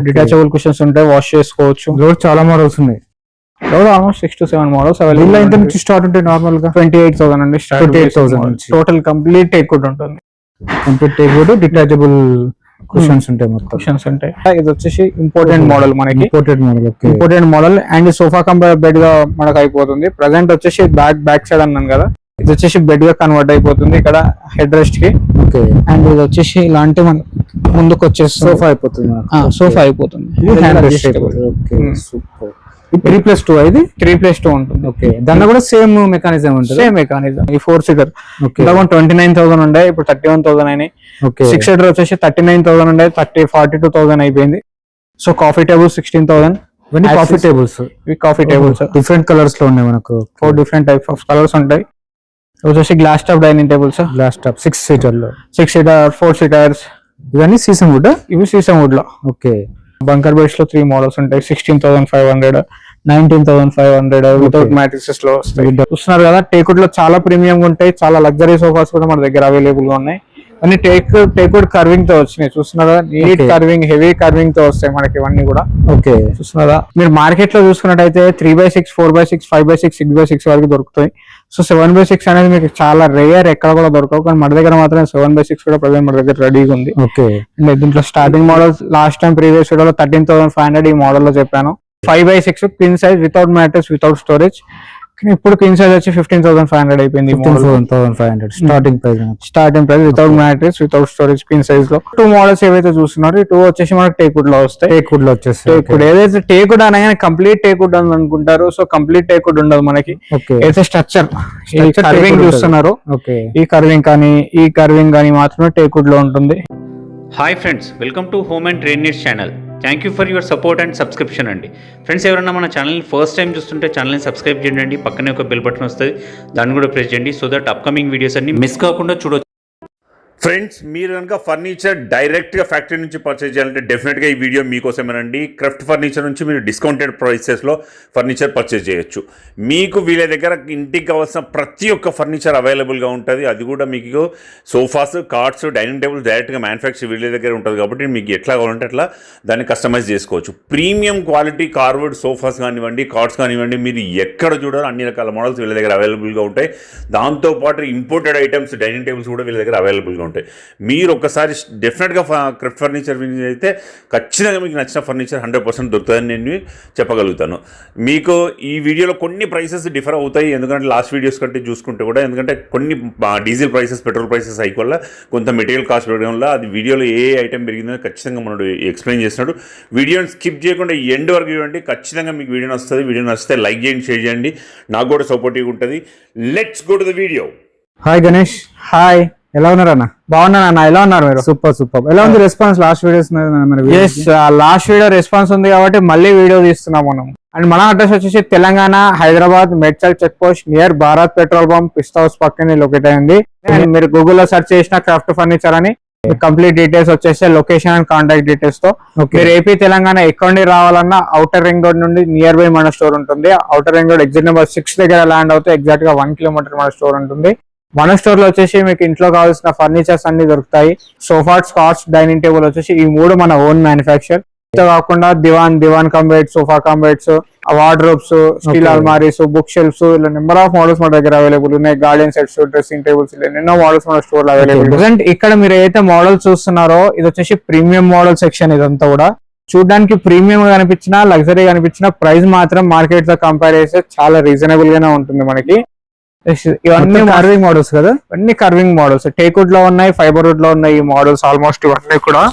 Detachable cushions ఉంటాయి, wash చేసుకోవచ్చు. Load చాలా మోడల్స్ ఉన్నాయి. Load almost 6 to 7 models available. ఎంత నుంచి స్టార్ట్ ఉంటాయి నార్మల్ గా? 28,000 అండి స్టార్ట్. 28,000 నుంచి టోటల్ కంప్లీట్ టేక్వుడ్ ఉంటుంది. కంప్లీట్ టేక్వుడ్, డిటాచబుల్ కుషన్స్ ఉంటాయి మొత్తం. కుషన్స్ ఉంటాయి. ఇది వచ్చేసి ఇంపార్టెంట్ మోడల్ మనకి. Imported model. Okay, important model. And sofa cum bed గా మనకు అయిపోతుంది. ప్రెసెంట్ వచ్చేసి బ్యాక్ సైడ్ అన్నాను కదా, ఇది వచ్చేసి బెడ్ గా కన్వర్ట్ అయిపోతుంది ఇక్కడ హెడ్ రెస్ట్ కి. ఓకే, అండ్ ఇది వచ్చేసి ఇలాంటి మన ముందుకు వచ్చేసి సోఫా అయిపోతుంది. సోఫా అయిపోతుంది. సూపర్. 3+2 ఇది 3+2 ఉంటుంది. ఓకే, దానిలో కూడా సేమ్ మెకానిజం ఉంటుంది. Same mechanism. ఈ 4 సీటర్ 29,000 ఉండే, ఇప్పుడు 31,000 అయినాయి. 6 సీటర్ వచ్చేసి 39,000 ఉండే, 42,000 అయిపోయింది. So coffee table 16,000. ఇవన్నీ కాఫీ టేబుల్స్. ఇవి కాఫీ టేబుల్స్ డిఫరెంట్ కలర్స్ లో ఉన్నాయి మనకు. 4 డిఫరెంట్ టైప్స్ ఆఫ్ కలర్స్ ఉంటాయి. వచ్చేసి glass top dining tables. Glass top 6 seater లో. 6 సీటర్ 4 సీటర్స్. ఇవన్నీ సీసమ్ వుడ్. ఇవి సీసమ్ వుడ్ లో. ఓకే, బంకర్ బెడ్స్ లో 3 మోడల్స్ ఉంటాయి. 16,500, 19,500 వితౌట్ మ్యాట్రిసెస్ లో వస్తాయి. చూస్తున్నారు కదా, టేక్వుడ్ లో చాలా ప్రీమియం ఉంటాయి. చాలా లగ్జరీ సోఫాస్ కూడా మన దగ్గర అవైలబుల్ గా ఉన్నాయి. అన్ని టేక్వుడ్ కర్వింగ్ తో వచ్చినాయి. చూస్తున్నారా, నీట్ కర్వింగ్, హెవీ కర్వింగ్ తో వస్తాయి మనకి ఇవన్నీ కూడా. ఓకే, చూస్తున్నారా, మీరు మార్కెట్ లో చూసుకున్నట్టయితే 3/6, 4/6, 5/6, 6/6 వరకు దొరుకుతాయి. సో 7/6 అనేది మీకు చాలా రేర్, ఎక్కడ కూడా దొరకవు. కానీ మన దగ్గర మాత్రం 7/6 కూడా ప్రజెంట్ మన దగ్గర రెడీగా ఉంది. ఓకే, అండ్ దీంట్లో starting models last time previous వీడియోలో 13,500 ఈ మోడల్ లో చెప్పాను. 5/6 queen size without mattress, without storage. ఇప్పుడు క్వీన్ సైజ్ వచ్చి 15,500 అయిపోయింది. 15,500 starting price without mattress, without storage queen size లో. 2 మోడల్స్ ఏవైతే చూస్తున్నారు, ఈ 2 వచ్చేసి మనకు టేక్వుడ్ లో వస్తాయి. టేక్వుడ్ లో వచ్చేసి టేక్వుడ్ ఏదైతే టేక్వుడ్ అనగానే కంప్లీట్ టేక్వుడ్ అని అనుకుంటారు. సో కంప్లీట్ టేక్వుడ్ ఉండదు మనకి. అయితే స్ట్రక్చర్ కర్వింగ్ చూస్తున్నారు, ఈ కర్వింగ్ కానీ మాత్రమే టేక్వుడ్ లో ఉంటుంది. Hi friends, welcome to home and trade needs channel. Thank you for your support and subscription అండి. ఫ్రెండ్స్, ఎవరైనా మన ఛానల్ని ఫస్ట్ టైం చూస్తుంటే ఛానల్ని సబ్స్క్రైబ్ చేయండి. పక్కనే ఒక బెల్ బటన్ వస్తుంది, దాన్ని కూడా ప్రెస్ చేయండి. సో దట్ అప్కమింగ్ వీడియోస్ అన్ని మిస్ కాకుండా చూడొచ్చు. ఫ్రెండ్స్, మీరు కనుక ఫర్నిచర్ డైరెక్ట్గా ఫ్యాక్టరీ నుంచి పర్చేజ్ చేయాలంటే డెఫినెట్గా ఈ వీడియో మీకోసమేనండి. క్రాఫ్ట్ ఫర్నిచర్ నుంచి మీరు డిస్కౌంటెడ్ ప్రైసెస్లో ఫర్నిచర్ పర్చేజ్ చేయొచ్చు. మీకు వీళ్ళ దగ్గర ఇంటికి కావాల్సిన ప్రతి ఒక్క ఫర్నిచర్ అవైలబుల్గా ఉంటుంది. అది కూడా మీకు సోఫాస్, కార్డ్స్, డైనింగ్ టేబుల్ డైరెక్ట్గా మ్యానుఫ్యాక్చర్ వీళ్ళ దగ్గర ఉంటుంది. కాబట్టి మీకు ఎట్లా కావాలంటే అట్లా దాన్ని కస్టమైజ్ చేసుకోవచ్చు. ప్రీమియం క్వాలిటీ కార్వర్డ్ సోఫాస్ కానివ్వండి, కార్డ్స్ కానివ్వండి, మీరు ఎక్కడ చూడాలో అన్ని రకాల మోడల్స్ వీళ్ళ దగ్గర అవైలబుల్గా ఉంటాయి. దాంతోపాటు ఇంపోర్టెడ్ ఐటమ్స్, డైనింగ్ టేబుల్స్ కూడా వీళ్ళ దగ్గర అవైలబుల్గా ఉంటాయి. మీరు ఒక్కసారి డెఫినెట్గా క్రాఫ్ట్ ఫర్నిచర్ అయితే ఖచ్చితంగా మీకు నచ్చిన ఫర్నిచర్ 100% దొరుకుతుందని నేను చెప్పగలుగుతాను. మీకు ఈ వీడియోలో కొన్ని ప్రైసెస్ డిఫర్ అవుతాయి, ఎందుకంటే లాస్ట్ వీడియోస్ కంటే చూసుకుంటే కూడా. ఎందుకంటే కొన్ని diesel prices, petrol prices hike వల్ల కొంత మెటీరియల్ కాస్ట్ పెరగడం వల్ల అది వీడియోలో ఏ ఐటమ్ పెరిగిందో ఖచ్చితంగా మనడు ఎక్స్ప్లెయిన్ చేస్తున్నాడు. వీడియోని స్కిప్ చేయకుండా ఎండ్ వరకు చూడండి. ఖచ్చితంగా మీకు వీడియో నచ్చుతుంది. వీడియో నచ్చితే లైక్ చేయండి, షేర్ చేయండి, నాకు కూడా సపోర్టివ్గా ఉంటుంది. Let's go to the video. Hi Ganesh. Hi, ఎలా ఉన్నారన్న? బాగున్నానన్న, ఎలా ఉన్నారు మీరు? సూపర్. ఎలా ఉంది response last videos? Last video response ఉంది కాబట్టి మళ్ళీ వీడియో తీస్తున్నాం మనం. అండ్ మన అడ్రస్ వచ్చేసి Telangana, Hyderabad, Medchal check post near Bharat petrol pump, Pista house పక్కనే లొకేట్ అయింది. అండ్ మీరు గూగుల్లో సెర్చ్ చేసిన క్రాఫ్ట్ ఫర్నిచర్ అని కంప్లీట్ డీటెయిల్స్ వచ్చేసి లొకేషన్ అండ్ కాంటాక్ట్ డీటెయిల్స్ తో. మీరు ఏపీ తెలంగాణ ఎక్కడి రావాలన్నా ఔటర్ రింగ్ రోడ్ నుండి నియర్ బై మన స్టోర్ ఉంటుంది. Outer ring road exit number 6 దగ్గర ల్యాండ్ అవుతే ఎగ్జాక్ట్ గా 1 కిలోమీటర్ మన స్టోర్ ఉంటుంది. మన స్టోర్ లో వచ్చేసి మీకు ఇంట్లో కావాల్సిన ఫర్నిచర్స్ అన్ని దొరుకుతాయి. సోఫాస్, కార్డ్స్, డైనింగ్ టేబుల్ వచ్చేసి ఈ 3 మన ఓన్ మ్యానుఫ్యాక్చర్. కాకుండా divan cum beds, sofa cum beds, wardrobes, steel అల్మారీస్, బుక్ షెల్ఫ్స్, ఇలా నెంబర్ ఆఫ్ మోడల్స్ మన దగ్గర అవైలబుల్ ఉన్నాయి. గార్డెన్ సెట్స్, డ్రెస్సింగ్ టేబుల్స్, ఇలా ఎన్నో మోడల్స్ మన స్టోర్ లో అవైలబుల్. ప్రజెంట్ ఇక్కడ మీరు ఏదైతే మోడల్స్ చూస్తున్నారో ఇది వచ్చేసి ప్రీమియం మోడల్ సెక్షన్. ఇదంతా కూడా చూడడానికి ప్రీమియం గా కనిపించినా, లగ్జరీ కనిపించినా, ప్రైస్ మాత్రం మార్కెట్ తో కంపేర్ చేస్తే చాలా రీజనబుల్ గానే ఉంటుంది మనకి. ఇవన్నీ కర్వింగ్ మోడల్స్ కదా, అన్ని కర్వింగ్ మోడల్స్. టేక్వుడ్ లో ఉన్నాయి, ఫైబర్ వుడ్ లో ఉన్నాయి ఈ మోడల్స్ ఆల్మోస్ట్. ఇవన్నీ కూడా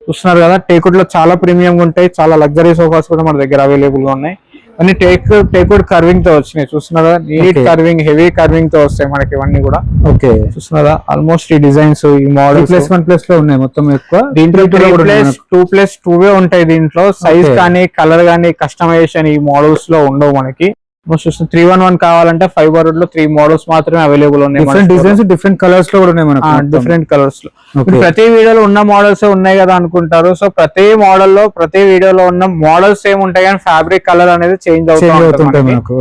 చూస్తున్నారు కదా, టేక్వుడ్ లో చాలా ప్రీమియం ఉంటాయి. చాలా లగ్జరీ సోఫాస్ కూడా మన దగ్గర అవైలబుల్ గా ఉన్నాయి. అన్ని టేక్వుడ్ కర్వింగ్ తో వచ్చినాయి. చూస్తున్నారా, నీట్ కర్వింగ్, హెవీ కర్వింగ్ తో వస్తాయి మనకి ఇవన్నీ కూడా. ఓకే, చూస్తున్నారా, ఆల్మోస్ట్ ఈ డిజైన్స్, ఈ మోడల్ +1 లో ఉన్నాయి మొత్తం. ఎక్కువ దీంట్లో 2+2 ఉంటాయి. దీంట్లో సైజ్ కానీ, కలర్ కానీ, కస్టమైజేషన్ ఈ మోడల్స్ లో ఉండవు మనకి. 311 కావాలంటే ఫైబర్ వుడ్ లో 3 మోడల్స్ మాత్రమే అవైలబుల్ ఉన్నాయి. డిఫరెంట్ డిజైన్స్, డిఫరెంట్ కలర్స్ లో కూడా ఉన్నాయి మనకు. డిఫరెంట్ కలర్స్ లో ప్రతి వీడియోలో ఉన్న మోడల్స్ ఉన్నాయి కదా అనుకుంటారు. సో ప్రతి మోడల్ లో, ప్రతి వీడియోలో ఉన్న మోడల్స్ సేమ్ ఉంటాయి కానీ ఫ్యాబ్రిక్ కలర్ అనేది చేంజ్ అవుతుంటాయి మనకు.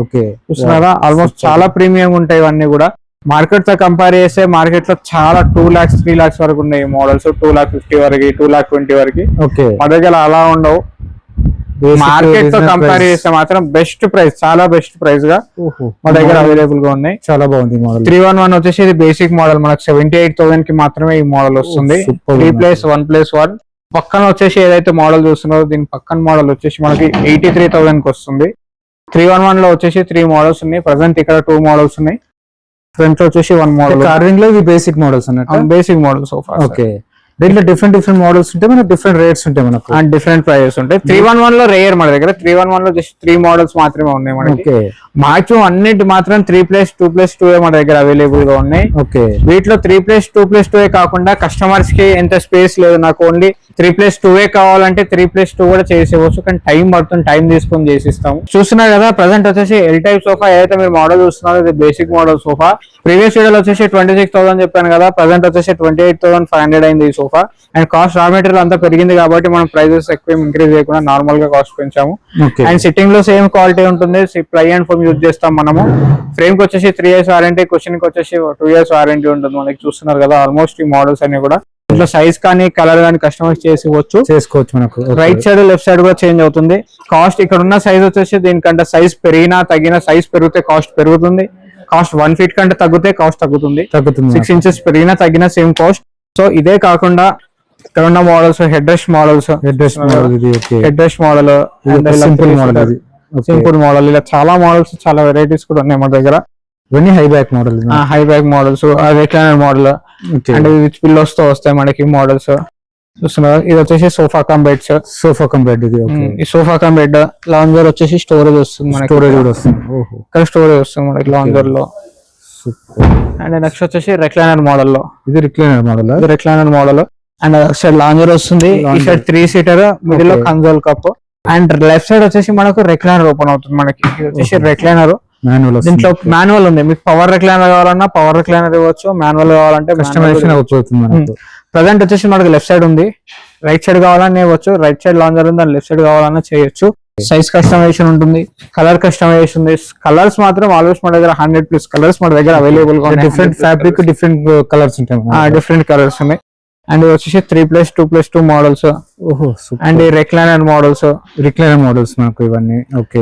చూస్తున్నారా, ఆల్మోస్ట్ చాలా ప్రీమియం ఉంటాయి ఇవన్నీ కూడా. మార్కెట్ తో కంపేర్ చేస్తే మార్కెట్ లో చాలా 2 lakhs 3 lakhs వరకు ఉన్నాయి మోడల్స్, 2,50,000 వరకు, 2,20,000 వరకు. ఓకే, మా దగ్గర అలా ఉండవు. మార్కెట్ తో కంపేర్ చేస్తే మాత్రం బెస్ట్ ప్రైస్, చాలా బెస్ట్ ప్రైస్ గా మా దగ్గర అవైలబుల్ గా ఉన్నాయి. చాలా బాగుంది మోడల్. 311 వచ్చేసి ఇది బేసిక్ మోడల్, మనకు 78,000 కి మాత్రమే ఈ మోడల్ వస్తుంది. 3+1+1 పక్కన వచ్చేసి ఏదైతే మోడల్ చూస్తున్నారో దీని పక్కన మోడల్ వచ్చేసి మనకి 83,000 కి వస్తుంది. 311 లో వచ్చేసి 3 మోడల్స్ ఉన్నాయి. ప్రజెంట్ ఇక్కడ 2 మోడల్స్ ఉన్నాయి. ఫ్రంట్ లో వచ్చేసి 1 మోడల్. కార్వింగ్ లో ఇవి బేసిక్ మోడల్స్ అన్నట్టు. Basic model sofa. ఓకే, దీంట్లో డిఫరెంట్ మోడల్స్ ఉంటాయి, మనకు డిఫరెంట్ రేట్స్ ఉంటాయి మనకు, అండ్ డిఫరెంట్ ప్రైజెస్ ఉంటాయి. 311 లో రేర్ మన దగ్గర. 311 లో జస్ట్ 3 మోడల్స్ మాత్రమే ఉన్నాయి మనకి. మాక్సిమం అన్నిటి మాత్రం 3+2+2 మన దగ్గర అవైలబుల్ గా ఉన్నాయి. ఓకే, వీటిలో 3+2+2 కాకుండా కస్టమర్స్ కి ఎంత స్పేస్ లేదు, నాకు ఓన్లీ 3+2 కావాలంటే 3+2 కూడా చేసేవచ్చు, కానీ టైం పడుతుంది, టైం తీసుకొని చేసిస్తాము. చూస్తున్నారు కదా ప్రజెంట్ వచ్చేసి ఎల్ టైప్ సోఫా ఏదైతే మీరు మోడల్ చూస్తున్నారో ఇది బేసిక్ మోడల్ సోఫా. ప్రీవియస్ వీడియోలో వచ్చేసి 26,000 చెప్పాను కదా, ప్రజెంట్ వచ్చేసి 28,500 అయింది ఈ sofa. And cost raw material అంతా పెరిగింది కాబట్టి మనం ప్రైజెస్ ఎక్కువ ఇంక్రీజ్ చేయకుండా నార్మల్ గా కాస్ట్ పెంచాము. అండ్ సిట్టింగ్ లో సేమ్ క్వాలిటీ ఉంటుంది, ప్లై అండ్ ఫోమ్ యూజ్ చేస్తాం మనము. ఫ్రేమ్ కి వచ్చేసి 3 years వారంటీ, క్వశ్చన్ కి వచ్చేసి 2 years వారంటీ ఉంటుంది. మనకి చూస్తున్నారు కదా ఆల్మోస్ట్ ఈ మోడల్స్ అన్ని కూడా ఇట్లా సైజ్ కానీ కలర్ కానీ కస్టమైజ్ చేసుకోవచ్చు మనకు. రైట్ సైడ్ లెఫ్ట్ సైడ్ కూడా చేంజ్ అవుతుంది. కాస్ట్ ఇక్కడ ఉన్న సైజ్ వచ్చేసి దీనికంటే సైజ్ పెరిగినా తగ్గిన, సైజ్ పెరిగితే కాస్ట్ పెరుగుతుంది, కాస్ట్ 1 feet కంటే తగ్గితే కాస్ట్ తగ్గుతుంది. 6 inches పెరిగినా తగ్గినా సేమ్ కాస్ట్. సో ఇదే కాకుండా ఇక్కడ ఉన్న models head rest model, simple model, ఇలా చాలా మోడల్స్, చాలా వెరైటీస్ కూడా ఉన్నాయి మన దగ్గర. ఇవన్నీ high back models, recliner model and with pillows తో వస్తాయి మనకి మోడల్స్. చూస్తున్నారు ఇది వచ్చేసి సోఫా కమ్ బెడ్స్. ఇది ఈ సోఫా కమ్ బెడ్. లాంజర్ వచ్చేసి స్టోరేజ్ వస్తుంది మనకి, ఇక్కడ స్టోరేజ్ వస్తుంది మనకి లాంజర్ లో. అండ్ నెక్స్ట్ వచ్చేసి రెక్లైనర్ మోడల్ లో, ఇది recliner model. And side lounger వస్తుంది, ఈ సైడ్ 3 seater, మిడిల్ లో console cup. And left side వచ్చేసి మనకు రెక్లైనర్ ఓపెన్ అవుతుంది మనకి. ఇది వచ్చేసి రెక్లైనర్, దీంట్లో మాన్యువల్ ఉంది. మీకు పవర్ రెక్లైనర్ కావాలన్నా పవర్ రెక్లైనర్ ఇవ్వచ్చు, మాన్యువల్ కావాలంటే కస్టమైజేషన్ అవుతుంది. ప్రజెంట్ వచ్చేసి మనకి లెఫ్ట్ సైడ్ ఉంది, రైట్ సైడ్ కావాలన్నా ఇవ్వచ్చు, రైట్ సైడ్ లాంజర్ ఉంది, లెఫ్ట్ సైడ్ కావాలన్నా చేయొచ్చు. సైజ్ కస్టమైజేషన్ ఉంటుంది, కలర్ కస్టమైజేషన్ ఉంది. కలర్స్ మాత్రం ఆల్మోస్ట్ మన దగ్గర 100+ కలర్స్ మన దగ్గర అవైలబుల్ గా ఉన్నాయి. డిఫరెంట్ ఫ్యాబ్రిక్, డిఫరెంట్ కలర్స్ ఉంటాయి, డిఫరెంట్ కలర్స్ ఉన్నాయి. అండ్ వచ్చేసి 3+2+2 మోడల్స్. అండ్ రెక్లైనర్ మోడల్స్ మనకు ఇవన్నీ. ఓకే,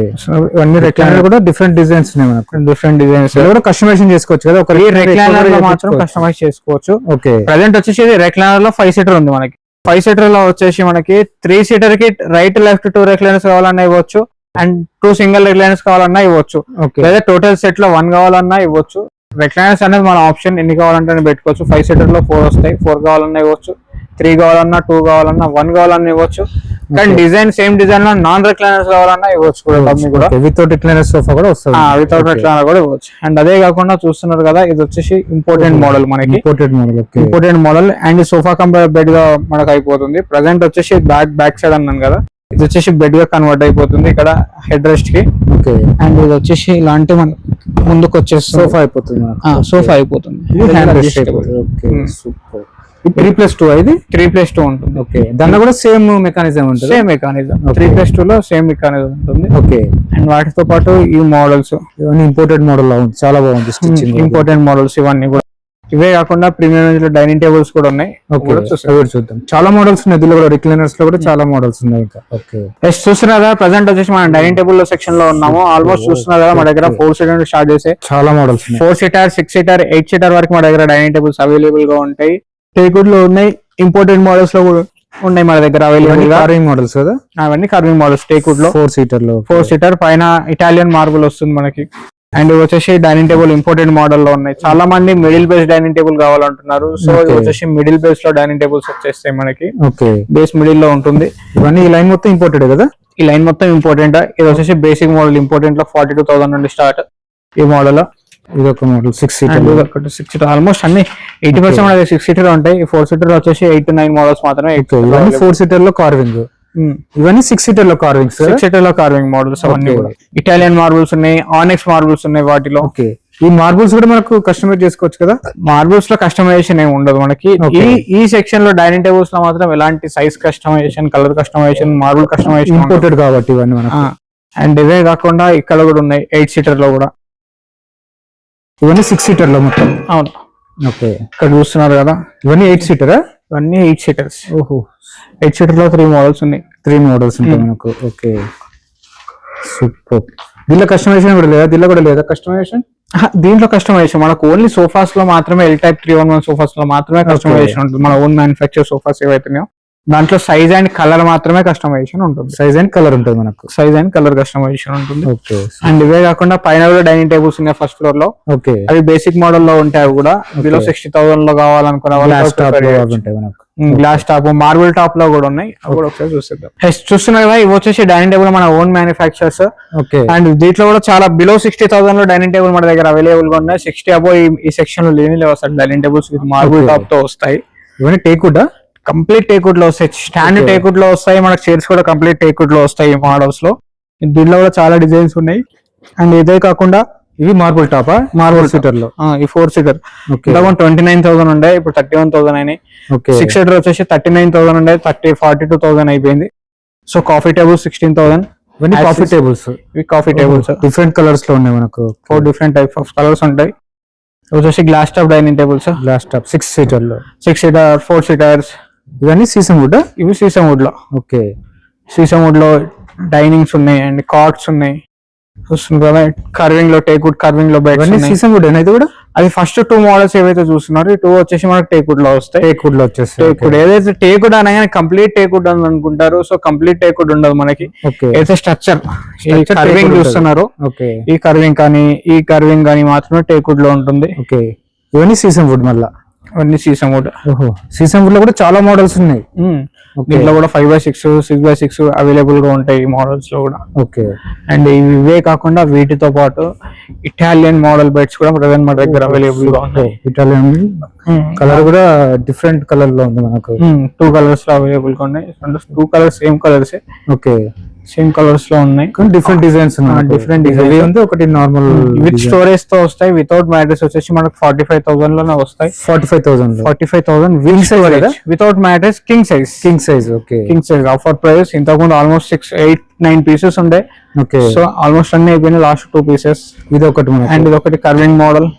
ఇవన్నీ రెక్లైనర్ కూడా డిఫరెంట్ డిజైన్స్ ఉన్నాయి మనకు, డిఫరెంట్ డిజైన్స్ కూడా కస్టమైజేషన్ చేసుకోవచ్చు కదా. ఒక రెక్లైనర్ లో మాత్రం కస్టమైజ్ చేసుకోవచ్చు. ఓకే, ప్రజెంట్ వచ్చేసి రెక్లైనర్ లో 5 seater ఉంది మనకి. 5 seater లో వచ్చేసి మనకి 3 seater కి రైట్ లెఫ్ట్ 2 రెక్లైనర్స్ కావాలన్నా ఇవ్వచ్చు, అండ్ 2 single రెక్లైనర్స్ కావాలన్నా ఇవ్వచ్చు, లేదా టోటల్ సెట్ లో 1 కావాలన్నా ఇవ్వచ్చు. రెక్లైనర్స్ అనేది మన ఆప్షన్, ఎన్ని కావాలంటే పెట్టుకోవచ్చు. 5 seater లో 4 వస్తాయి, 4 కావాలన్నా ఇవ్వచ్చు, 3 కావాలన్నా, 2 కావాలన్నా, 1 కావాలన్నా ఇవ్వచ్చు. కానీ డిజైన్ సేమ్ డిజైన్ లో నాన్ రెక్లైనర్స్ కావాలన్నా ఇవ్వచ్చు కూడా. వితౌట్ రెక్లైనర్ సోఫా కూడా వస్తుంది, వితౌట్ రెక్లైనర్ కూడా ఇవ్వచ్చు. అండ్ అదే కాకుండా చూస్తున్నారు కదా ఇది వచ్చేసి ఇంపోర్టెంట్ మోడల్ మనకి, important model. And sofa compare bed గా మనకు అయిపోతుంది. ప్రజెంట్ వచ్చేసి బ్యాక్ సైడ్ అన్నాను కదా, ఇది వచ్చేసి బెడ్ గా కన్వర్ట్ అయిపోతుంది ఇక్కడ హెడ్ రెస్ట్ కి. అండ్ ఇది వచ్చేసి ఇలాంటి మన ముందుకు వచ్చేసి సోఫా అయిపోతుంది, సోఫా అయిపోతుంది. 3+2 ఇది 3+2 ఉంటుంది. ఓకే, దాంట్లో కూడా సేమ్ మెకానిజం ఉంటుంది, సేమ్ మెకానిజం 3+2 లో సేమ్ మెకానిజం ఉంటుంది. ఓకే, అండ్ వాటితో పాటు ఈ మోడల్స్ ఇవన్నీ ఇంపోర్టెడ్ మోడల్ లా ఉంది, చాలా బాగుంది స్టిచ్చింగ్. ఇంపోర్టెంట్ మోడల్స్ ఇవన్నీ కూడా. ఇవే కాకుండా ప్రీమియం రేంజ్ లో డైనింగ్ టేబుల్స్ కూడా ఉన్నాయి. చూద్దాం, చాలా మోడల్స్ ఉన్నాయి దీనిలో కూడా, రిక్లైనర్స్ లో కూడా చాలా మోడల్స్ ఉన్నాయి ఇంకా. ఓకే, చూస్తున్నారా ప్రజెంట్ వచ్చేసి మనం డైనింగ్ టేబుల్ సెక్షన్ లో ఉన్నాము. ఆల్మోస్ట్ చూస్తున్నారు కదా మా దగ్గర 4 seater స్టార్ట్ చేసే చాలా మోడల్స్, 4 seater 6 seater 8 seater వరకు మా దగ్గర డైనింగ్ టేబుల్స్ అవైలబుల్ గా ఉంటాయి. టేక్వుడ్ లో ఉన్నాయి, ఇంపోర్టెడ్ మోడల్స్ లో కూడా ఉన్నాయి మన దగ్గర అవైలబుల్ గా. కార్వింగ్ మోడల్స్ కదా, అవన్నీ కార్వింగ్ మోడల్స్. టేక్వుడ్ లో 4 seater పైన ఇటాలియన్ మార్బుల్ వస్తుంది మనకి. అండ్ వచ్చేసి డైనింగ్ టేబుల్ ఇంపోర్టెడ్ మోడల్ లో ఉన్నాయి. చాలా మంది మిడిల్ బేస్ డైనింగ్ టేబుల్ కావాలంటున్నారు. సో ఇది వచ్చేసి మిడిల్ బేస్ లో డైనింగ్ టేబుల్స్ వచ్చేస్తాయి మనకి. బేస్ మిడిల్ లో ఉంటుంది. ఇవన్నీ ఈ లైన్ మొత్తం ఇంపోర్టెడ్ కదా, ఈ లైన్ మొత్తం ఇంపార్టెంట్. ఇది వచ్చేసి బేసిక్ మోడల్ ఇంపార్టెంట్ లో 42,000 నుండి స్టార్ట్ ఈ మోడల్. ఇది ఒక మోడల్ 6 seater, 6 seater ఆల్మోస్ట్ అన్ని 80% 6 seater ఉంటాయి. 4 seater వచ్చేసి 8 to 9 మోడల్స్ మాత్రమే. 4 seater లో కార్వింగ్, ఇవన్నీ 6 seater లో కార్వింగ్స్, 6 seater లో కార్వింగ్ మోడల్స్ అవన్నీ కూడా. ఇటాలియన్ మార్బుల్స్ ఉన్నాయి, ఆనెక్స్ మార్బుల్స్ ఉన్నాయి వాటిలో. ఓకే, ఈ మార్బుల్స్ కూడా మనకు కస్టమైజ్ చేసుకోవచ్చు కదా. మార్బుల్స్ లో కస్టమైజేషన్ ఏమి ఉండదు మనకి. ఈ సెక్షన్ లో డైనింగ్ టేబుల్స్ లో మాత్రం ఎలాంటి size customisation, colour customisation, marble customisation imported కాబట్టి ఇవన్నీ మనకు. అండ్ ఇవే కాకుండా ఇక్కడ కూడా ఉన్నాయి 8 seater లో కూడా. ఇవన్నీ 6 సీటర్ లో మొత్తం. అవును, ఓకే. ఇక్కడ చూస్తున్నారు కదా, ఇవన్నీ 8 సీటరా? ఇవన్నీ 8 సీటర్స్. ఓహో, 8 సీటర్ లో 3 మోడల్స్ ఉన్నాయి. 3 మోడల్స్ ఉంటాయి మనకు. Okay, super. దీనిలో కస్టమైజేషన్ కూడా లేదా? దీనిలో కూడా లేదా కస్టమైజేషన్? దీంట్లో కస్టమైజేషన్ మనకు ఓన్లీ సోఫాస్ లో మాత్రమే, ఎల్ టైప్ 311 సోఫాస్ లో మాత్రమే కస్టమైజేషన్ ఉంటుంది. మన ఓన్ మ్యానుఫ్యాక్చర్ సోఫాస్ ఏవైతున్నాయో దాంట్లో సైజ్ అండ్ కలర్ మాత్రమే కస్టమైజేషన్ ఉంటుంది. సైజ్ అండ్ కలర్ ఉంటుంది మనకు. సైజ్ అండ్ కలర్ కస్టమైజేషన్ ఉంటుంది. ఓకే. అండ్ ఇవే కాకుండా పైన కూడా డైనింగ్ టేబుల్స్ ఉన్నాయి ఫస్ట్ ఫ్లోర్ లో. ఓకే. అవి బేసిక్ మోడల్ లో ఉంటాయి. అవి కూడా బిలో 60,000 లో కావాలనుకున్న గ్లాస్ టాప్ ఉంటాయి మనకు. గ్లాస్ టాప్, మార్బుల్ టాప్ లో కూడా ఉన్నాయి. అవి కూడా ఒకసారి చూసేద్దాం. చూస్తున్నారు కదా, ఇవి వచ్చేసి డైనింగ్ టేబుల్ మన ఓన్ మ్యానుఫ్యాక్చర్స్. ఓకే. అండ్ దీంట్లో కూడా చాలా బిలో 60,000 లో డైనింగ్ టేబుల్ మన దగ్గర అవైలబుల్ గా ఉన్నాయి. 60 అబో ఈ సెక్షన్ లో లేని లేవు అసలు dining tables with marble top తో వస్తాయి. ఇవన్నీ టేక్వుడ్? కంప్లీట్ టేక్వుడ్ లో వస్తాయి. స్టాండ్ టేక్వుడ్ లో వస్తాయి. మనకు చైర్స్ కూడా కంప్లీట్ టేక్వుడ్ లో వస్తాయి ఈ మోడల్స్ లో. దీంట్లో కూడా చాలా డిజైన్స్ ఉన్నాయి. అండ్ ఇదే కాకుండా ఇవి మార్బుల్ టాపా? మార్బుల్ సీటర్ లో ఈ 4 సీటర్ 29,000 ఉండే, ఇప్పుడు 31,000 అయినాయి. 6 సీటర్ వచ్చేసి 39,000 ఉండే, 42,000 అయిపోయింది. So coffee table 16,000. ఇవన్నీ కాఫీ టేబుల్స్. ఇవి కాఫీ టేబుల్స్ డిఫరెంట్ కలర్స్ లో ఉన్నాయి మనకు. 4 డిఫరెంట్ టైప్ ఆఫ్ కలర్స్ ఉంటాయి. వచ్చేసి glass top dining tables. Glass top 6 seater లో. 6 సీటర్, 4 సీటర్స్. ఇవన్నీ సీసమ్ వుడ్? ఇవి సీసమ్ వుడ్ లో. ఓకే. సీసమ్ వుడ్ లో డైనింగ్స్ ఉన్నాయి అండ్ కార్డ్స్ ఉన్నాయి. చూస్తున్నారు కదా, కర్వింగ్ లో టేక్వుడ్, కర్వింగ్ లో బెడ్స్ ఉన్నాయి. సీసమ్ వుడ్ అనేది కూడా అది ఫస్ట్ 2 మోడల్స్ ఏవైతే చూస్తున్నారు, ఈ 2 వచ్చేసి మనకు టేక్వుడ్ లో వస్తాయి. టేక్వుడ్ లో వచ్చేసి టేక్వుడ్ ఏదైతే టేక్వుడ్ అనగానే కంప్లీట్ టేక్వుడ్ అని అనుకుంటారు. సో కంప్లీట్ టేక్వుడ్ ఉండదు మనకి. అయితే స్ట్రక్చర్ కర్వింగ్ చూస్తున్నారు, ఓకే. ఈ కర్వింగ్ కానీ ఈ కర్వింగ్ కానీ మాత్రమే టేక్వుడ్ లో ఉంటుంది. ఓకే. ఇవన్నీ సీసమ్ వుడ్ మళ్ళా. అన్ని సీసమ్ వుడ్. ఓహో, సీసమ్ వుడ్ లో కూడా చాలా మోడల్స్ ఉన్నాయి. దీంట్లో కూడా 5x6, 6x6 అవైలబుల్ గా ఉంటాయి ఈ మోడల్స్ లో కూడా. ఓకే. అండ్ ఇవే కాకుండా వీటితో పాటు ఇటాలియన్ మోడల్ బెడ్స్ కూడా ప్రజెంట్ మన దగ్గర అవైలబుల్ గా ఉంటాయి. ఇటాలియన్ కలర్ కూడా డిఫరెంట్ కలర్ లో ఉంది మనకు. 2 కలర్స్ లో అవైలబుల్ గా ఉన్నాయి. 2 colours same colours. Okay. Same colours లో ఉన్నాయి, కానీ డిఫరెంట్ డిజైన్స్ ఉన్నాయి. డిఫరెంట్ డిజైన్ ఉంది. ఒకటి నార్మల్ విత్ స్టోరేజ్ తో వస్తాయి. వితౌట్ మ్యాట్రెస్ వచ్చేసి మనకు 45,000 లోనే వస్తాయి. 45,000 with storage, without mattress, king size. King size. Okay. King size offer price. ఇంతకుముందు ఆల్మోస్ట్ 6, 8, 9 పీసెస్ ఉండే. ఓకే. సో ఆల్మోస్ట్ అన్ని అయిపోయినాయి, లాస్ట్ 2 పీసెస్. ఇది ఒకటి అండ్ ఇది ఒకటి కర్వింగ్ మోడల్.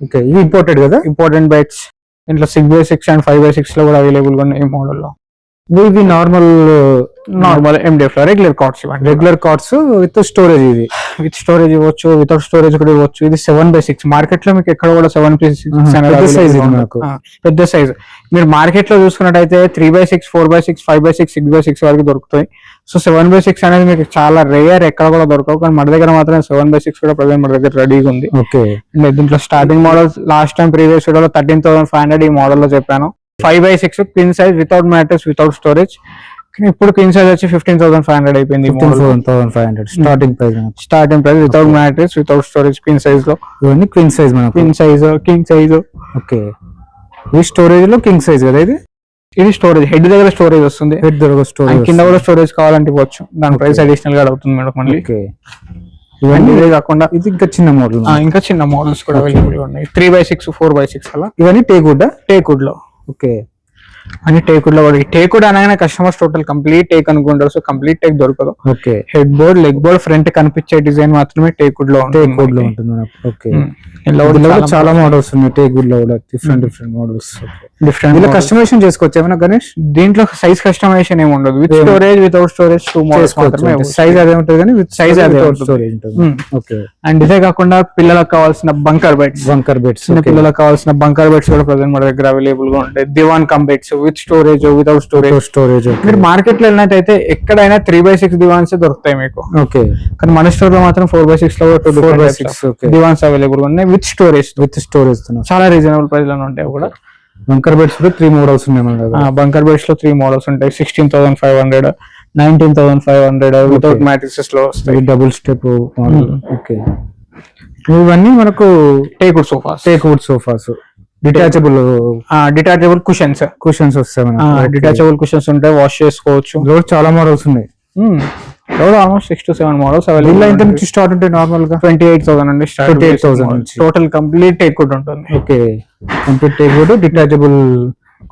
ఓకే. ఇది ఇంపోర్టెడ్ కదా? Important beds. ఇంట్లో 6x6 అండ్ 5x6 లో కూడా అవైలబుల్ గా ఉన్నాయి ఈ మోడల్ లో. ఇవి నార్మల్ MDF లో regular cards. Regular cards with storage. ఇది విత్ స్టోరేజ్ ఇవ్వచ్చు, వితౌట్ స్టోరేజ్ కూడా ఇవ్వచ్చు. ఇది 7x6. మార్కెట్ లో మీకు ఎక్కడ కూడా 7x6 పెద్ద సైజ్. మీరు మార్కెట్ లో చూసుకున్నట్టయితే 3x6, 4x6, 5x6, 6x6 వరకు దొరుకుతాయి. సో 7x6 అనేది మీకు చాలా రేర్, ఎక్కడ కూడా దొరకవు. కానీ మన దగ్గర మాత్రం 7x6 కూడా ప్రజెంట్ మన దగ్గర రెడీగా ఉంది. ఓకే. అండ్ దీంట్లో starting model last time previous వీడియోలో 13,500 ఈ మోడల్ లో చెప్పాను. 5x6 queen size, without mattress, without storage. ఇప్పుడు క్వీన్ సైజ్ వచ్చి 15,500 అయిపోయింది. 15,500 starting price. Starting price without mattress, without storage, queen size లో. ఇవన్నీ క్వీన్ సైజ్ మనకు. Queen size, king size. Okay. ఈ స్టోరేజ్ లో కింగ్ సైజ్ కదా ఇది? ఇది స్టోరేజ్, హెడ్ దగ్గర స్టోరేజ్ వస్తుంది. హెడ్ దగ్గర స్టోరేజ్, కింద కూడా స్టోరేజ్ కావాలంటే ఇవ్వచ్చు. దాని ప్రైస్ అడిషనల్ గా అవుతుంది మేడం మళ్ళీ. ఓకే. ఇవన్నీ ఇదే కాకుండా ఇది ఇంకా చిన్న మోడల్. ఇంకా చిన్న మోడల్స్ కూడా అవైలబుల్ ఉన్నాయి. 3x6, 4x6 అలా. ఇవన్నీ టేక్వుడ్? టేక్వుడ్ లో. ఓకే. అని టేక్వుడ్ లో కూడా. టేక్వుడ్ అనగానే కస్టమర్స్ టోటల్ కంప్లీట్ టేక్ అనుకుంటారు. సో కంప్లీట్ టేక్ దొరకదు. Okay. Head board, leg board, front కనిపించే డిజైన్ మాత్రమే టేక్వుడ్ లో ఉంటుంది. ఓకే. చాలా మోడల్స్ ఉన్నాయి టేక్వుడ్ లో కూడా. Different models. డిఫరెంట్ కస్టమైజేషన్ చేసుకోవచ్చు ఏమైనా గణేష్? దీంట్లో సైజ్ కస్టమైజేషన్ ఏమి ఉండదు. With storage, without storage 2 models మాత్రమే. సైజ్ అదే ఉంటుంది కానీ విత్ సైజ్ అదే స్టోరేజ్ ఉంటుంది. ఓకే. అండ్ ఇదే కాకుండా పిల్లలకు కావాల్సిన బంకర్ బెడ్స్. పిల్లలకు కావాల్సిన బంకర్ బెడ్స్ కూడా ప్రజెంట్ మన దగ్గర అవైలబుల్ గా ఉంటాయి. దివాన్ cum beds with storage, without storage. మీరు మార్కెట్ లో వెళ్ళినట్టయితే ఎక్కడైనా 3x6 దివాన్స్ దొరుకుతాయి మీకు. ఓకే. కానీ మన స్టోర్ లో మాత్రం 4x6 లో 4x6 దివాన్స్ అవైలబుల్ గా ఉన్నాయి విత్ స్టోరేజ్. చాలా రీజనబుల్ ప్రైస్ లో ఉంటాయి కూడా. బంకర్ బెడ్స్ లో 3 మోడల్స్ ఉన్నాయి మన దగ్గర. బంకర్ బెడ్స్ లో 3 మోడల్స్ ఉంటాయి. 16,500, 19,500 వితౌట్ మ్యాట్రిసెస్ లో వస్తాయి. Double step model. ఓకే. ఇవన్నీ మనకు టేక్వుడ్ సోఫాస్. డిటాచబుల్ కుషన్స్ వస్తాయి. డిటాచబుల్ కుషన్స్ ఉంటాయి, వాష్ చేసుకోవచ్చు. చాలా మోడల్స్ ఉన్నాయి. Almost 6 to 7 models available. ఇంత నుంచి స్టార్ట్ ఉంటాయి నార్మల్ గా 28,000 నుండి స్టార్ట్. 28,000 నుంచి టోటల్ కంప్లీట్ టేక్వుడ్ ఉంటుంది. Okay. Complete teakwood, detachable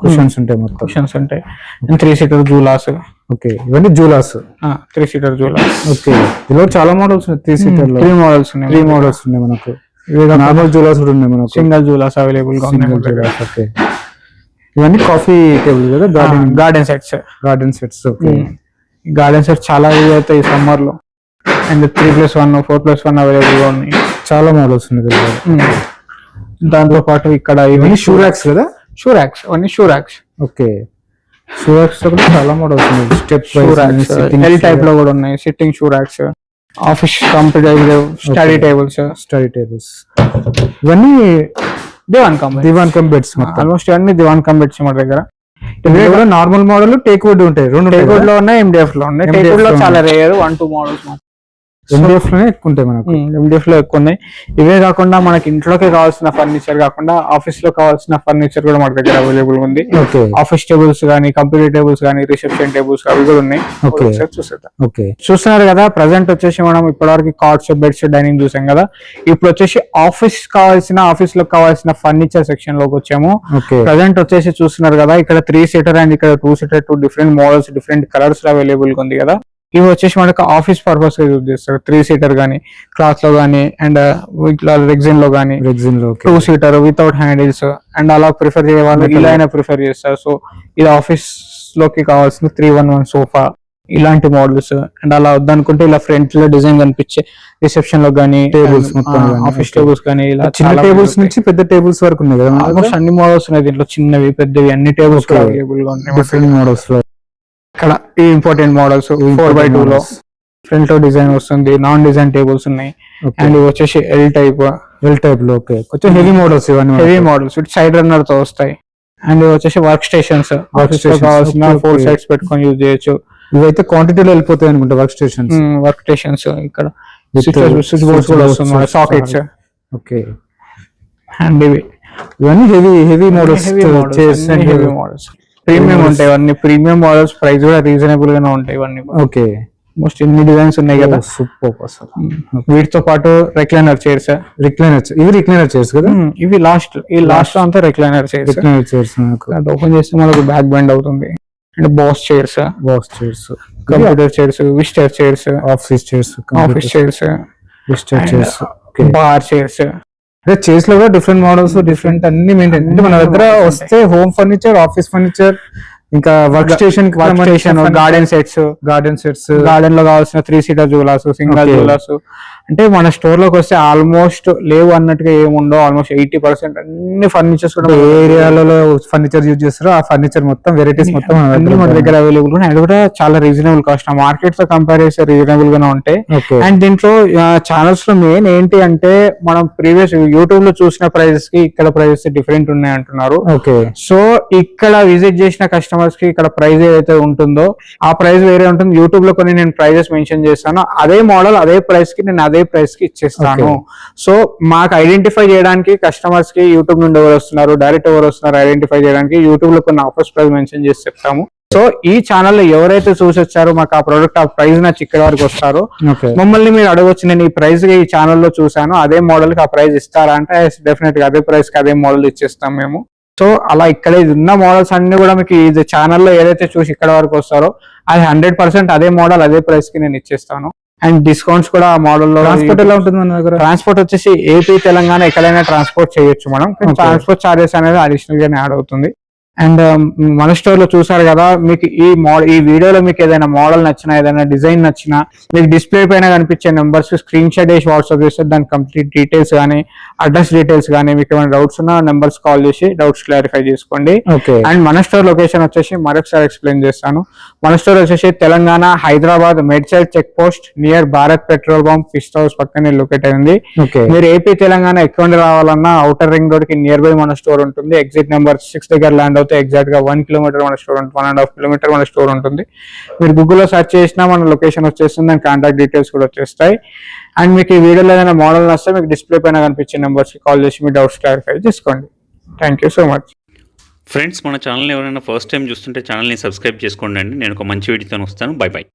cushions ఉంటాయి మొత్తం. కుషన్స్ ఉంటాయి. 3 సీటర్ జూలాస్. ఓకే. ఇవన్నీ జూలాస్. 3 సీటర్ జూలాస్. ఓకే. ఇలా చాలా మోడల్స్ ఉన్నాయి. 3 సీటర్ లో 3 మోడల్స్ ఉన్నాయి. 3 మోడల్స్ ఉన్నాయి మనకు. నార్మల్ జూలాస్ కూడా ఉన్నాయి మనకు. సింగిల్ జూలాస్ అవైలబుల్ గా ఉన్నాయి. సింగిల్ జూలాస్. ఓకే. ఇవన్నీ కాఫీ టేబుల్ కదా, garden sets. Garden sets. Okay. Garden sets చాలా యూజ్ అవుతాయి ఈ సమ్మర్ లో. అండ్ 3+1 4+1 అవైలబుల్ గా ఉన్నాయి. చాలా మోడల్స్ ఉన్నాయి. దాంతో పాటు ఇక్కడ ఇవన్నీ షూ ర్యాక్స్ కదా. షూ ర్యాక్స్, అవన్నీ shoe racks. Okay. Shoe racks లో కూడా చాలా మోడల్స్ ఉన్నాయి. Step shoe racks L type లో కూడా ఉన్నాయి. Sitting shoe racks, office computer study tables. Study tables ఇవన్నీ దివాన్ కమ్ బెడ్స్. ఆల్మోస్ట్ అన్ని దివాన్ కమ్ బెడ్స్ మన దగ్గర. ఇవి కూడా నార్మల్ మోడల్, టేక్ వుడ్ ఉంటాయి. రెండు టేక్ వుడ్ లో ఉన్నాయి, MDF లో ఉన్నాయి. టేక్ వుడ్ లో చాలా రేర్ 1-2 మోడల్స్. MDF లోనే ఎక్కువ ఉంటాయి మనకు. MDF లో ఎక్కువ ఉన్నాయి. ఇవే కాకుండా మనకి ఇంట్లోకి కావాల్సిన ఫర్నిచర్ కాకుండా ఆఫీస్ లో కావాల్సిన ఫర్నిచర్ కూడా మన దగ్గర అవైలబుల్ ఉంది. ఆఫీస్ టేబుల్స్ గానీ, కంప్యూటర్ టేబుల్స్ గానీ, రిసెప్షన్ టేబుల్స్ అవి కూడా ఉన్నాయి. చూస్తున్నారు కదా. ప్రజెంట్ వచ్చేసి మనం ఇప్పటివరకు కార్డ్స్, బెడ్స్, డైనింగ్ చూసాం కదా. ఇప్పుడు వచ్చేసి ఆఫీస్ లో కావాల్సిన ఫర్నిచర్ సెక్షన్ లోకి వచ్చాము. ప్రజెంట్ వచ్చేసి చూస్తున్నారు కదా, ఇక్కడ 3 సీటర్ అండ్ ఇక్కడ 2 seater, 2 different models, different colours available గా ఉంది కదా. ఇవి వచ్చేసి మనకు ఆఫీస్ పర్పస్ గా యూజ్ చేస్తారు. 3 సీటర్ గానీ, క్లాత్ లో గానీ, అండ్ ఇట్లా రెగ్జిన్ లో గానీ, 2 సీటర్ వితౌట్ హ్యాండిల్స్, అండ్ అలా ప్రిఫర్ చేయ వాళ్ళు ఇలా అయినా ప్రిఫర్ చేస్తారు. సో ఇది ఆఫీస్ లోకి కావాల్సిన 3-1-1 సోఫా, ఇలాంటి మోడల్స్. అండ్ అలా వద్దనుకుంటే ఇలా ఫ్రంట్ లో డిజైన్ కనిపించే రిసెప్షన్ లో గానీ, టేబుల్స్, ఆఫీస్ టేబుల్స్ గానీ, ఇలా చిన్న టేబుల్స్ నుంచి పెద్ద టేబుల్స్ వరకు ఉన్నాయి కదా. ఆల్మోస్ట్ అన్ని మోడల్స్ ఉన్నాయి దీంట్లో, చిన్నవి పెద్దవి అన్ని టేబుల్స్ అవైలబుల్ గా ఉన్నాయి. డిఫరెంట్ మోడల్స్ లో ఇక్కడ ఈ ఇంపార్టెంట్ మోడల్స్ 4x2 లో ఫ్రంట్ లో డిజైన్ వస్తుంది. నాన్ డిజైన్ టేబుల్స్ ఉన్నాయి. అండ్ ఇవి వచ్చేసి ఎల్ టైప్ లో. ఓకే. కొంచెం హెవీ మోడల్స్, ఇవన్నీ heavy models with side runner తో వస్తాయి. అండ్ ఇవి వచ్చేసి వర్క్ స్టేషన్స్, ఆఫీస్ లో కావాల్సిన 4 సైడ్స్ పెట్టుకొని యూజ్ చేయొచ్చు. ఇవైతే క్వాంటిటీలో వెళ్ళిపోతాయి అనుకుంటా. వర్క్ స్టేషన్స్ ఇక్కడ స్విచ్ బోర్డ్స్ కూడా వస్తున్నాయి, సాకెట్స్. ఓకే. అండ్ ఇవన్నీ heavy models, heavy models premium ఉంటాయి. ఇవన్నీ ప్రీమియం మోడల్స్, ప్రైస్ కూడా రీజనబుల్ గానే ఉంటాయి ఇవన్నీ. ఓకే. మోస్ట్ ఎన్ని డిజైన్స్ ఉన్నాయి కదా. సూపర్ అసలు. వీటితో పాటు రిక్లైనర్ చైర్స్. ఇవి రిక్లైనర్ చైర్స్ కదా. ఇవి లాస్ట్ అంతా రిక్లైనర్ చైర్స్. ఓపెన్ చేస్తే మనకు బ్యాక్ బెండ్ అవుతుంది. And boss chairs, computer chairs, visitor chairs, office chairs, bar chairs. Chairs లో కూడా డిఫరెంట్ మోడల్స్, డిఫరెంట్ అన్ని మెయింటైన్. అంటే మన దగ్గర వస్తే హోమ్ ఫర్నిచర్, ఆఫీస్ ఫర్నిచర్, ఇంకా work station, garden sets, garden లో కావాల్సిన 3 సీటర్ జూలాస్, సింగిల్ జూలాస్. అంటే మన స్టోర్ లోకి వస్తే ఆల్మోస్ట్ లేవు అన్నట్టుగా ఏముండో. ఆల్మోస్ట్ 80% అన్ని ఫర్నిచర్స్ కూడా ఏ ఏరియాలలో ఫర్నిచర్ యూజ్ చేస్తారో ఆ ఫర్నిచర్ మొత్తం, వెరైటీస్ మొత్తం అన్ని మన దగ్గర అవైలబుల్ ఉన్నాయి. అది కూడా చాలా రీజనబుల్ కాస్ట్, మార్కెట్ తో కంపేర్ చేస్తే రీజనబుల్ గానే ఉంటాయి. అండ్ దీంట్లో ఛానల్స్ లో మెయిన్ ఏంటి అంటే, మనం ప్రీవియస్ యూట్యూబ్ లో చూసిన ప్రైజెస్ కి ఇక్కడ ప్రైజెస్ డిఫరెంట్ ఉన్నాయి అంటున్నారు. సో ఇక్కడ విజిట్ చేసిన కస్టమర్స్ కి ఇక్కడ ప్రైస్ ఏదైతే ఉంటుందో ఆ ప్రైస్ వేరే ఉంటుంది. యూట్యూబ్ లో కొన్ని నేను ప్రైజెస్ మెన్షన్ చేస్తాను, అదే మోడల్ అదే ప్రైస్ కి నేను అదే ప్రైస్ కి ఇచ్చేస్తాను. సో మాకు ఐడెంటిఫై చేయడానికి కస్టమర్స్ కి యూట్యూబ్ నుండి ఎవరు వస్తున్నారు, డైరెక్ట్ ఎవరు వస్తున్నారు ఐడెంటిఫై చేయడానికి యూట్యూబ్ లో కొన్ని ఆఫర్స్ ప్రైస్ మెన్షన్ చేసి చెప్తాము. సో ఈ ఛానల్ లో ఎవరైతే చూసి వచ్చారో మాకు ఆ ప్రోడక్ట్, ఆ ప్రైస్ నచ్చి ఇక్కడ వరకు వస్తారో మమ్మల్ని మీరు అడగొచ్చు, నేను ఈ ప్రైస్ ఈ ఛానల్లో చూసాను, అదే మోడల్ కి ఆ ప్రైస్ ఇస్తారా అంటే డెఫినెట్ గా అదే ప్రైస్ కి అదే మోడల్ ఇచ్చేస్తాం మేము. సో అలా ఇక్కడ ఉన్న మోడల్స్ అన్ని కూడా మీకు ఈ ఛానల్లో ఏదైతే చూసి ఇక్కడ వరకు వస్తారో అది 100% అదే మోడల్ అదే ప్రైస్ కి నేను ఇచ్చేస్తాను. అండ్ డిస్కౌంట్స్ కూడా ఆ మోడల్లో. ట్రాన్స్పోర్ట్ ఎలా ఉంటుంది మన దగ్గర? ట్రాన్స్పోర్ట్ వచ్చేసి ఏపీ, తెలంగాణ ఎక్కడైనా ట్రాన్స్పోర్ట్ చేయొచ్చు మనం. ట్రాన్స్పోర్ట్ చార్జెస్ అనేది అడిషనల్ గానే యాడ్ అవుతుంది. అండ్ మన స్టోర్ లో చూసారు కదా, మీకు ఈ వీడియోలో మీకు ఏదైనా మోడల్ నచ్చినా, ఏదైనా డిజైన్ నచ్చినా, మీకు డిస్ప్లే పైన కనిపించే నెంబర్స్ స్క్రీన్ షాట్ వేసి వాట్సాప్ చేస్తే దాని కంప్లీట్ డీటెయిల్స్ కానీ, అడ్రస్ డీటెయిల్స్ కానీ, మీకు ఏమైనా డౌట్స్ ఉన్నా నెంబర్స్ కాల్ చేసి డౌట్స్ క్లారిఫై చేసుకోండి. అండ్ మన స్టోర్ లొకేషన్ వచ్చేసి మరొకసారి ఎక్స్ప్లెయిన్ చేస్తాను. మన స్టోర్ వచ్చేసి Telangana, Hyderabad, Medchal check post near Bharat petrol pump, Pista house పక్కనే లొకేట్ అయింది. మీరు ఏపీ, తెలంగాణ ఎక్కడ రావాలన్నా ఔటర్ రింగ్ రోడ్ కి నియర్ బై మన స్టోర్ ఉంటుంది. ఎగ్జిట్ నెంబర్ 6 దగ్గర ల్యాండ్ ఎగ్జాక్ట్ గా 1 కిలోమీటర్ మన స్టోర్ ఉంటుంది, 1.5 కిలోమీటర్ మన స్టోర్ ఉంటుంది. మీరు గూగుల్లో సెర్చ్ చేసినా మన లొకేషన్ వచ్చేస్తుంది, దాని కాంటాక్ట్ డీటెయిల్స్ కూడా వచ్చేస్తాయి. అండ్ మీకు ఈ వీడియోలో ఏదైనా మోడల్ వస్తే మీకు డిస్ప్లే పైన కనిపించే నెంబర్స్ కి కాల్ చేసి మీ డౌట్స్ క్లారిఫై చేసుకోండి. Thank you so much. Friends, మన ఛానల్ ఎవరైనా ఫస్ట్ టైం చూస్తుంటే ఛానల్ని సబ్స్క్రైబ్ చేసుకోండి అండి. నేను ఒక మంచి వీడియోతో వస్తాను. By by.